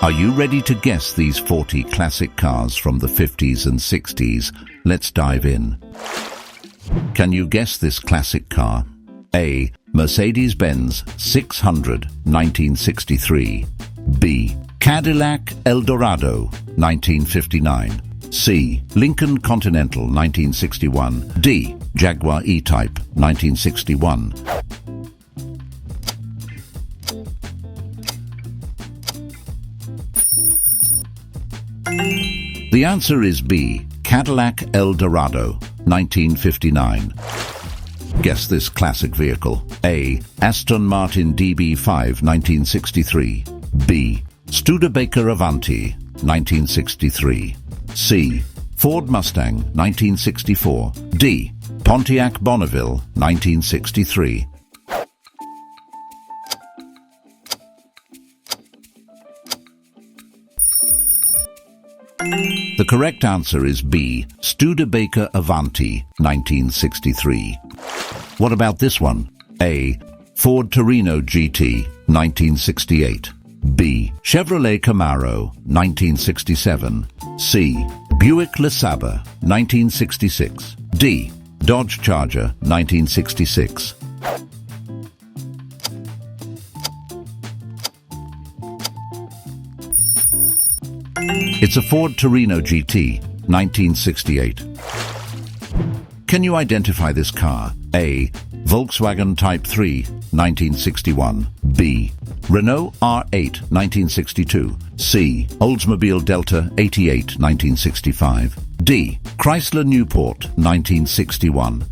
Are you ready to guess these 40 classic cars from the 50s and 60s? Let's dive in. Can you guess this classic car? A. Mercedes-Benz 600, 1963. B. Cadillac Eldorado, 1959. C. Lincoln Continental, 1961. D. Jaguar E-Type, 1961. The answer is B. Cadillac Eldorado, 1959. Guess this classic vehicle. A. Aston Martin DB5, 1963. B. Studebaker Avanti, 1963. C. Ford Mustang, 1964. D. Pontiac Bonneville, 1963. The correct answer is B. Studebaker Avanti, 1963. What about this one? A. Ford Torino GT, 1968. B. Chevrolet Camaro, 1967. C. Buick LeSabre, 1966. D. Dodge Charger, 1966. It's a Ford Torino GT, 1968. Can you identify this car? A. Volkswagen Type 3, 1961. B. Renault R8, 1962. C. Oldsmobile Delta 88, 1965. D. Chrysler Newport, 1961.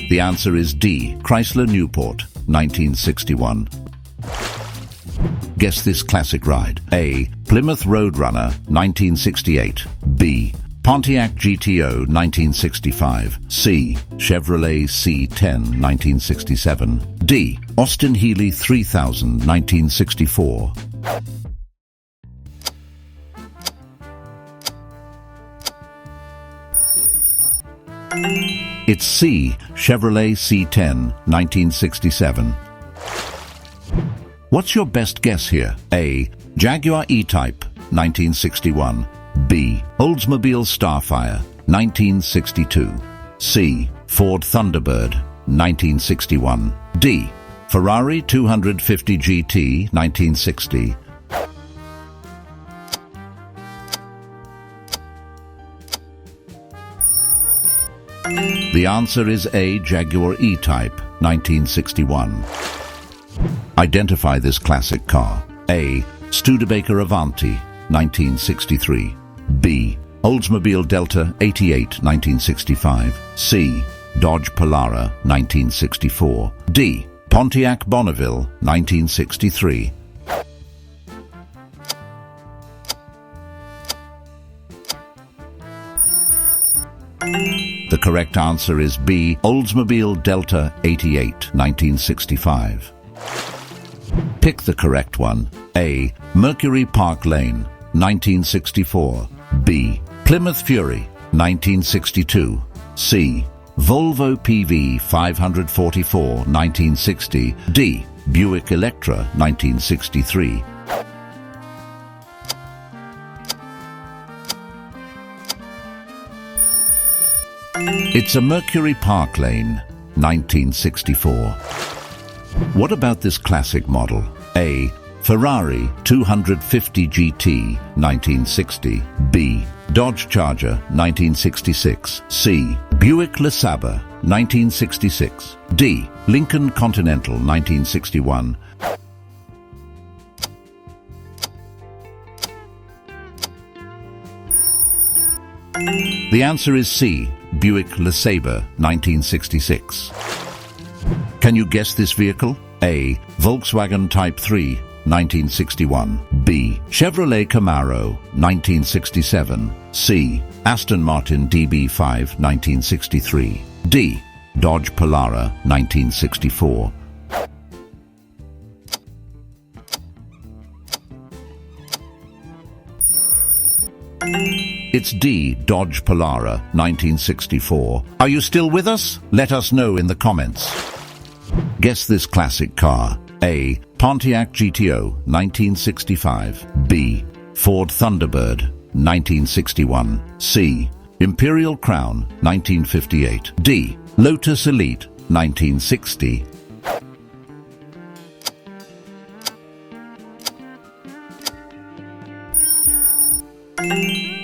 The answer is D. Chrysler Newport, 1961. Guess this classic ride. A. Plymouth Roadrunner, 1968. B. Pontiac GTO, 1965. C. Chevrolet C10, 1967. D. Austin Healey 3000, 1964. It's C. Chevrolet C10, 1967. What's your best guess here? A. Jaguar E-Type, 1961. B. Oldsmobile Starfire, 1962. C. Ford Thunderbird, 1961. D. Ferrari 250 GT, 1960. The answer is A. Jaguar E-Type, 1961. Identify this classic car. A. Studebaker Avanti, 1963. B. Oldsmobile Delta 88, 1965. C. Dodge Polara, 1964. D. Pontiac Bonneville, 1963. The correct answer is B. Oldsmobile Delta 88, 1965. Pick the correct one. A. Mercury Park Lane, 1964. B. Plymouth Fury, 1962. C. Volvo PV 544, 1960. D. Buick Electra, 1963. It's a Mercury Park Lane, 1964. What about this classic model? A. Ferrari 250 GT, 1960. B. Dodge Charger, 1966. C. Buick LeSabre, 1966. D. Lincoln Continental, 1961. The answer is C. Buick LeSabre, 1966. Can you guess this vehicle? A. Volkswagen Type 3, 1961. B. Chevrolet Camaro, 1967. C. Aston Martin DB5, 1963. D. Dodge Polara, 1964. It's D. Dodge Polara, 1964. Are you still with us? Let us know in the comments. Guess this classic car. A. Pontiac GTO, 1965. B. Ford Thunderbird, 1961. C. Imperial Crown, 1958. D. Lotus Elite, 1960.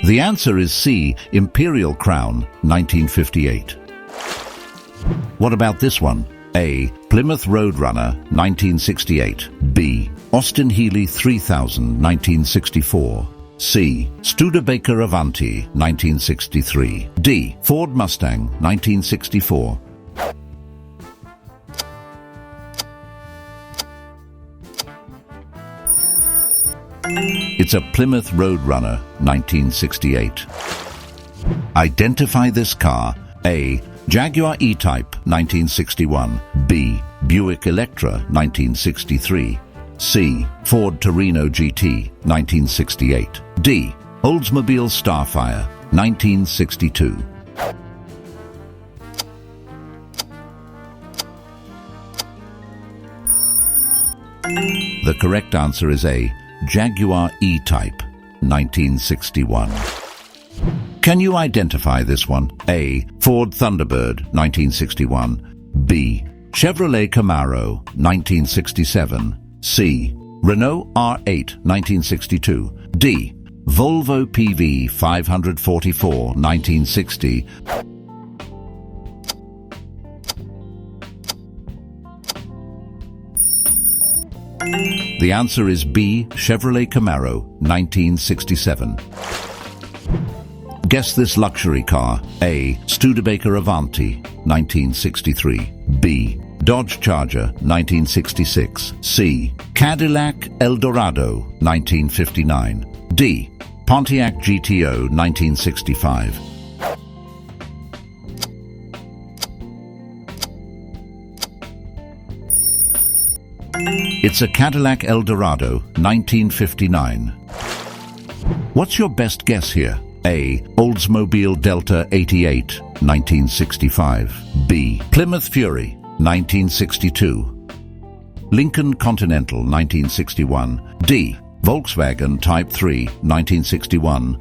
The answer is C. Imperial Crown, 1958. What about this one? A. Plymouth Roadrunner, 1968. B. Austin Healey 3000, 1964. C. Studebaker Avanti, 1963. D. Ford Mustang, 1964. It's a Plymouth Roadrunner, 1968. Identify this car. A. Jaguar E-Type, 1961. B. Buick Electra, 1963. C. Ford Torino GT, 1968. D. Oldsmobile Starfire, 1962. The correct answer is A. Jaguar E-Type, 1961. Can you identify this one? A. Ford Thunderbird, 1961. B. Chevrolet Camaro, 1967. C. Renault R8, 1962. D. Volvo PV 544, 1960. The answer is B. Chevrolet Camaro, 1967. Guess this luxury car. A. Studebaker Avanti, 1963. B. Dodge Charger, 1966. C. Cadillac Eldorado, 1959. D. Pontiac GTO, 1965. It's a Cadillac Eldorado, 1959. What's your best guess here? A. Oldsmobile Delta 88, 1965. B. Plymouth Fury, 1962. Lincoln Continental, 1961. D. Volkswagen Type 3, 1961.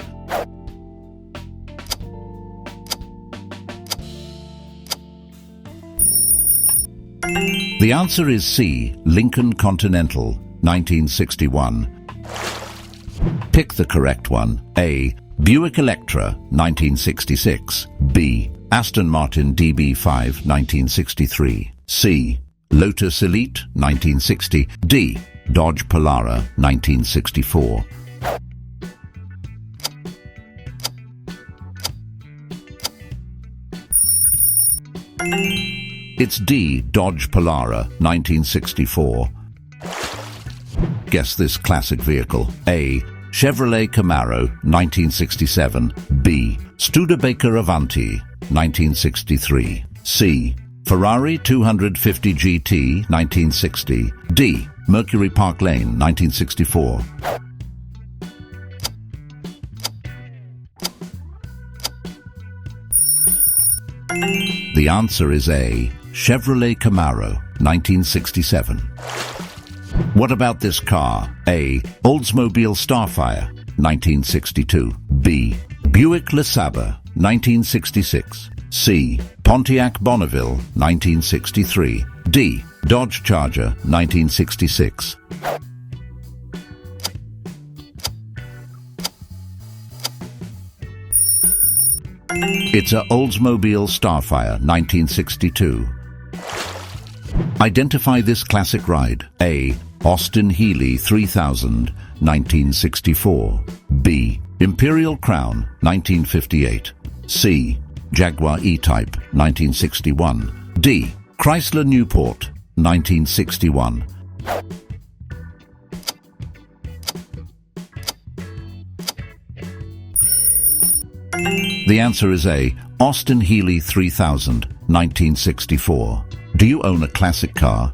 The answer is C. Lincoln Continental, 1961. Pick the correct one. A. Buick Electra, 1966. B. Aston Martin DB5, 1963. C. Lotus Elite, 1960. D. Dodge Polara, 1964. It's D. Dodge Polara, 1964. Guess this classic vehicle. A. Chevrolet Camaro, 1967. B. Studebaker Avanti, 1963. C. Ferrari 250 GT, 1960. D. Mercury Park Lane, 1964. The answer is A. Chevrolet Camaro, 1967. What about this car? A. Oldsmobile Starfire, 1962. B. Buick LeSabre, 1966. C. Pontiac Bonneville, 1963. D. Dodge Charger, 1966. It's a Oldsmobile Starfire, 1962. Identify this classic ride. A. Austin Healey 3000, 1964. B. Imperial Crown, 1958. C. Jaguar E-Type, 1961. D. Chrysler Newport, 1961. The answer is A. Austin Healey 3000, 1964. Do you own a classic car?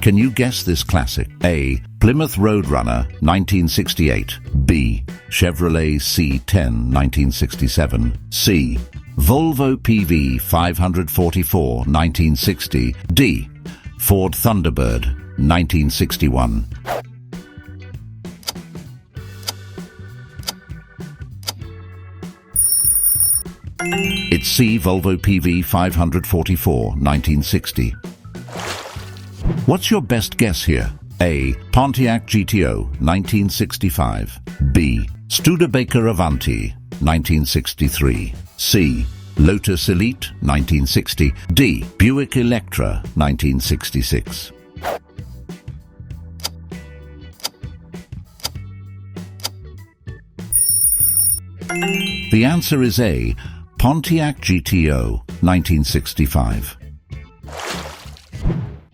Can you guess this classic? A. Plymouth Roadrunner, 1968. B. Chevrolet C10 1967. C. Volvo PV 544 1960. D. Ford Thunderbird 1961. It's C. Volvo PV 544 1960. What's your best guess here? A. Pontiac GTO 1965. B. Studebaker Avanti 1963. C. Lotus Elite 1960. D. Buick Electra 1966. The answer is A. Pontiac GTO 1965.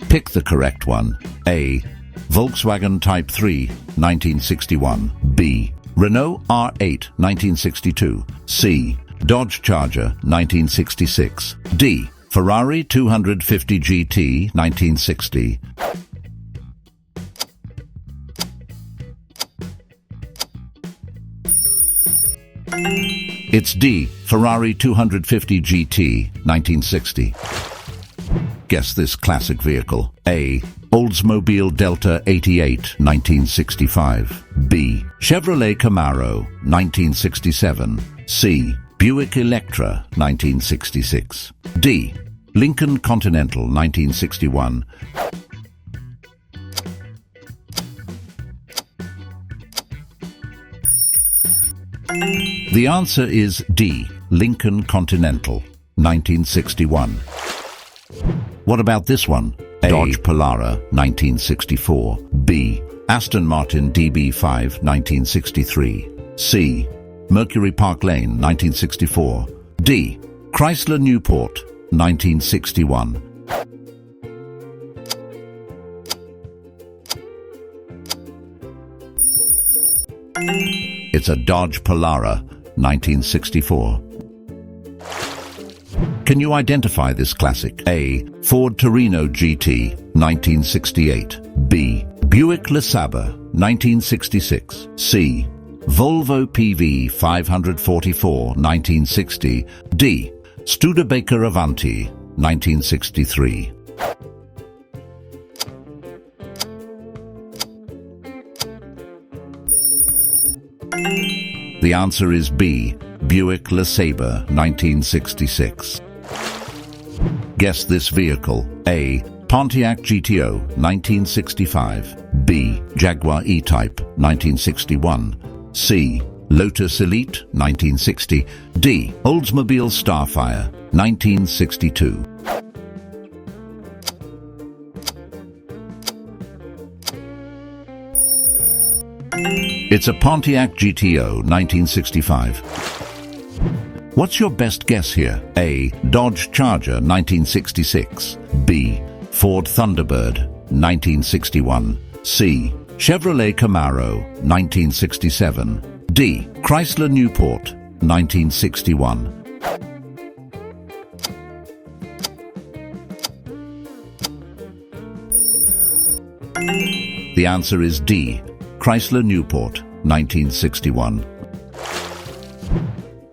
Pick the correct one. A. Volkswagen Type 3 1961. B. Renault R8 1962. C. Dodge Charger 1966. D. Ferrari 250 GT 1960. It's D. Ferrari 250 GT 1960. Guess this classic vehicle. A. Oldsmobile Delta 88 1965. B. Chevrolet Camaro 1967. C. Buick Electra 1966. D. Lincoln Continental 1961. The answer is D. Lincoln Continental 1961. What about this one? A. Dodge Polara 1964. B. Aston Martin DB5 1963. C. Mercury Park Lane 1964. D. Chrysler Newport 1961. It's a Dodge Polara 1964. Can you identify this classic? A. Ford Torino GT 1968. B. Buick LeSabre 1966. C. Volvo PV 544 1960. D. Studebaker Avanti 1963. The answer is B. Buick LeSabre 1966. Guess this vehicle. A. Pontiac GTO 1965. B. Jaguar E-Type 1961. C. Lotus Elite 1960. D. Oldsmobile Starfire 1962. It's a Pontiac GTO 1965. What's your best guess here? A. Dodge Charger 1966. B. Ford Thunderbird 1961. C. Chevrolet Camaro 1967. D. Chrysler Newport 1961. The answer is D. Chrysler Newport 1961.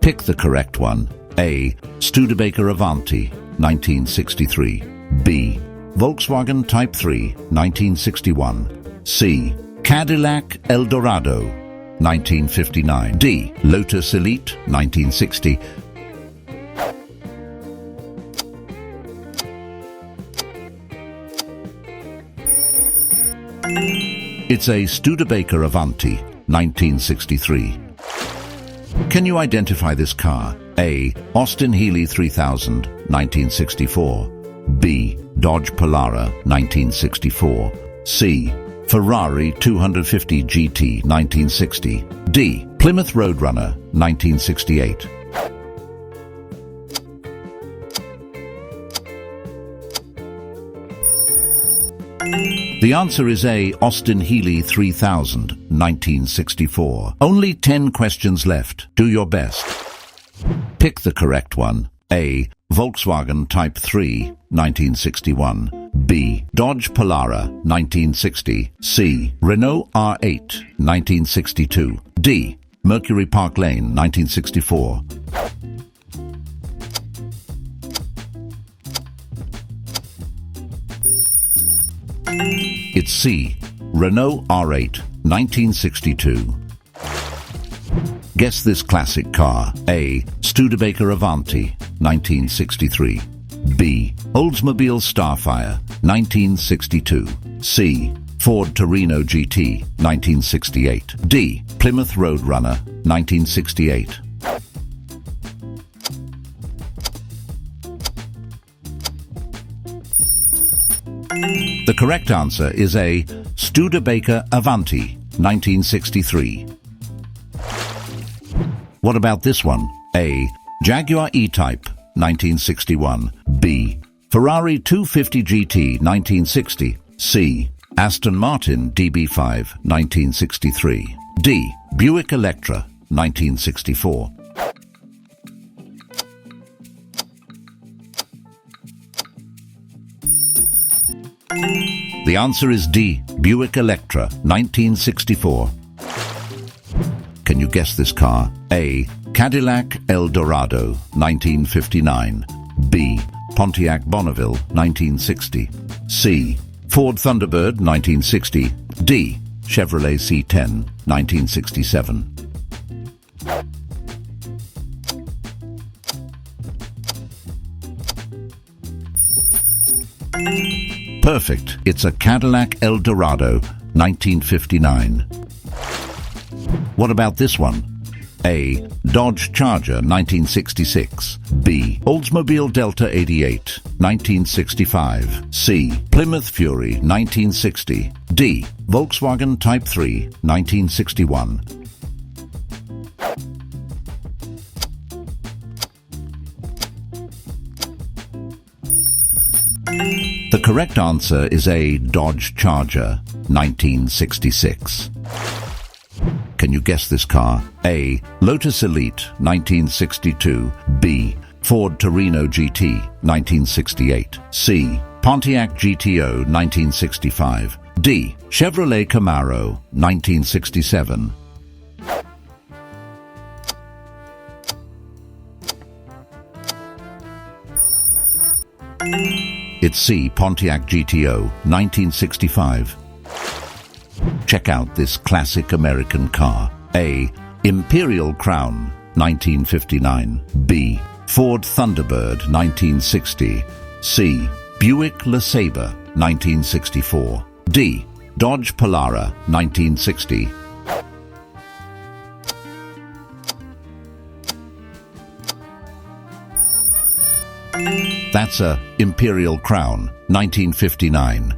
Pick the correct one. A. Studebaker Avanti 1963. B. Volkswagen Type 3 1961. C. Cadillac Eldorado 1959. D. Lotus Elite 1960. It's a Studebaker Avanti 1963. Can you identify this car? A. Austin Healey 3000 1964. B. Dodge Polara 1964. C. Ferrari 250 GT 1960. D. Plymouth Roadrunner 1968. The answer is A. Austin Healey 3000 1964. Only 10 questions left. Do your best. Pick the correct one. A. Volkswagen Type 3 1961. B. Dodge Polara, 1960. C. Renault R8, 1962. D. Mercury Park Lane, 1964. It's C. Renault R8, 1962. Guess this classic car. A. Studebaker Avanti, 1963. B. Oldsmobile Starfire, 1962. C. Ford Torino GT, 1968. D. Plymouth Roadrunner, 1968. The correct answer is A. Studebaker Avanti, 1963. What about this one? A. Jaguar E-Type, 1961. B. Ferrari 250 GT, 1960. C. Aston Martin DB5, 1963. D. Buick Electra, 1964. The answer is D. Buick Electra, 1964. Can you guess this car? A. Cadillac Eldorado, 1959. B. Pontiac Bonneville, 1960. C. Ford Thunderbird, 1960. D. Chevrolet C10, 1967. Perfect. It's a Cadillac Eldorado, 1959. What about this one? A. Dodge Charger, 1966. B. Oldsmobile Delta 88, 1965. C. Plymouth Fury, 1960. D. Volkswagen Type 3, 1961. The correct answer is A. Dodge Charger, 1966. Can you guess this car? A. Lotus Elite, 1962. B. Ford Torino GT, 1968. C. Pontiac GTO, 1965. D. Chevrolet Camaro, 1967. It's C. Pontiac GTO, 1965. Check out this classic American car. A. Imperial Crown, 1959. B. Ford Thunderbird, 1960. C. Buick LeSabre, 1964. D. Dodge Polara, 1960. That's a Imperial Crown, 1959.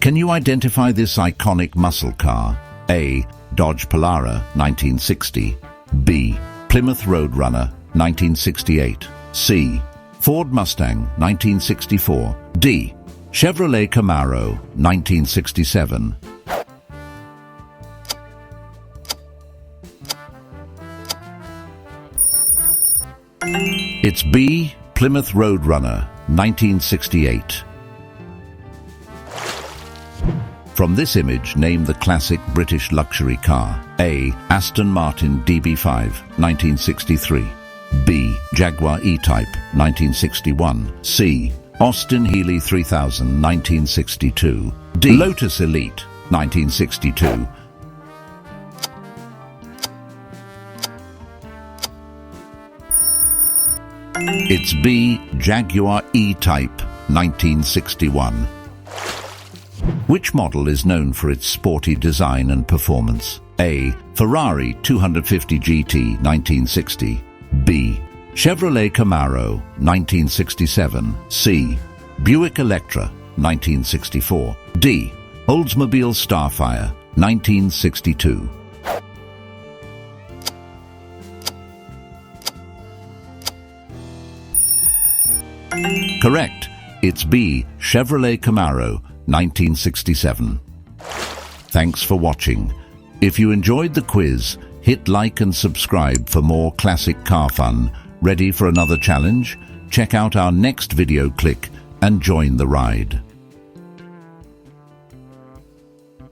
Can you identify this iconic muscle car? A. Dodge Polara, 1960. B. Plymouth Roadrunner, 1968. C. Ford Mustang, 1964. D. Chevrolet Camaro, 1967. It's B. Plymouth Roadrunner, 1968. From this image, name the classic British luxury car. A. Aston Martin DB5, 1963. B. Jaguar E-Type, 1961. C. Austin Healey 3000, 1962. D. Lotus Elite, 1962. It's B. Jaguar E-Type, 1961. Which model is known for its sporty design and performance? A. Ferrari 250 GT, 1960. B. Chevrolet Camaro, 1967. C. Buick Electra, 1964. D. Oldsmobile Starfire, 1962. Correct. It's B. Chevrolet Camaro, 1967. Thanks for watching. If you enjoyed the quiz, hit like and subscribe for more classic car fun. Ready for another challenge? Check out our next video. Click and join the ride.